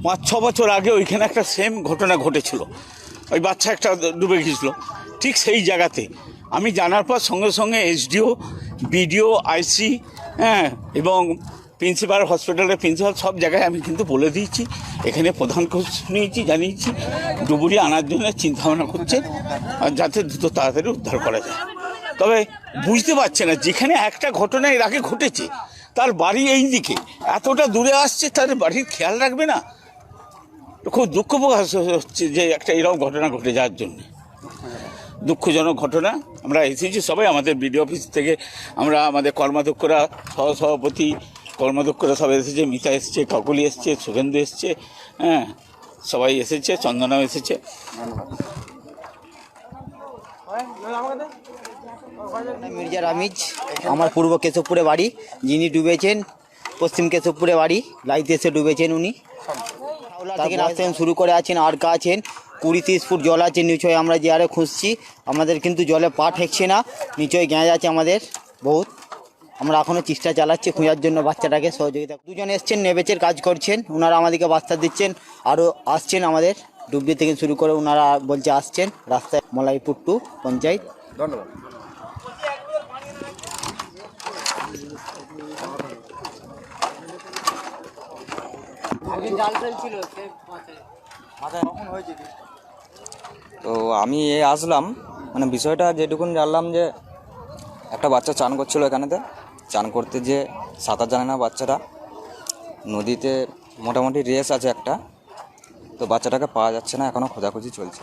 5-6 বছর আগে ওইখানে একটা সেম ঘটনা ঘটেছিল, ওই বাচ্চা একটা ডুবে গিয়েছিল ঠিক সেই জায়গাতে। আমি জানার পর সঙ্গে সঙ্গে এসডিও, বিডিও, আইসি, হ্যাঁ, এবং প্রিন্সিপাল, হসপিটালের প্রিন্সিপাল, সব জায়গায় আমি কিন্তু বলে দিয়েছি। এখানে প্রধান খোঁজ নিয়েছি, জানিয়েছি ডুবুরি আনার জন্য চিন্তাভাবনা করছে, আর যাতে দ্রুত তাড়াতাড়ি উদ্ধার করা যায়। তবে বুঝতে পারছে না, যেখানে একটা ঘটনা এর আগে ঘটেছে তার বাড়ি এই দিকে, এতটা দূরে আসছে, তার বাড়ির খেয়াল রাখবে না। খুব দুঃখ প্রকাশ হচ্ছে যে একটা এরকম ঘটনা ঘটে যাওয়ার জন্যে, দুঃখজনক ঘটনা। আমরা এসেছি সবাই, আমাদের বিডিও অফিস থেকে আমরা, আমাদের কর্মাধ্যক্ষরা, সহসভাপতি, কর্মাধ্যক্ষরা সবাই এসেছে, মিতা এসছে, কাকুলি এসছে, সুখেন্দু এসছে, হ্যাঁ, সবাই এসেছে, চন্দনাও এসেছে। মির্জা রামিজ, আমার পূর্ব কেশবপুরে বাড়ি। যিনি ডুবেছেন পশ্চিম কেশবপুরে বাড়ি, লাইতে এসে ডুবেছেন উনি। হাওড়া থেকে আসতেন শুরু করে আছেন, আর কা আছেন 20-30 ফুট জল আছে নিচয়। আমরা যে আরে খুঁজছি, আমাদের কিন্তু জলে পা ঠেকছে না, নিচয় গ্যাঁজ আছে আমাদের বহুত। আমরা এখনও চেষ্টা চালাচ্ছি খোঁজার জন্য বাচ্চাটাকে, সহযোগিতা। দুজন এসছেন, নেবেচের কাজ করছেন, ওনারা আমাদেরকে বার্তা দিচ্ছেন। আরও আসছেন আমাদের ডুবরি থেকে শুরু করে, ওনারা বলছে আসছেন রাস্তায়, মলাইপুর টু পঞ্চায়েত। ধন্যবাদ। তো আমি আসলাম, মানে বিষয়টা যেটুকুন জানলাম যে একটা বাচ্চা চান করছিল এখানেতে, চান করতে যে সাঁতার জানে না বাচ্চাটা, নদীতে মোটামুটি রেস আছে একটা, তো বাচ্চাটাকে পাওয়া যাচ্ছে না, এখনও খোঁজাখুঁজি চলছে।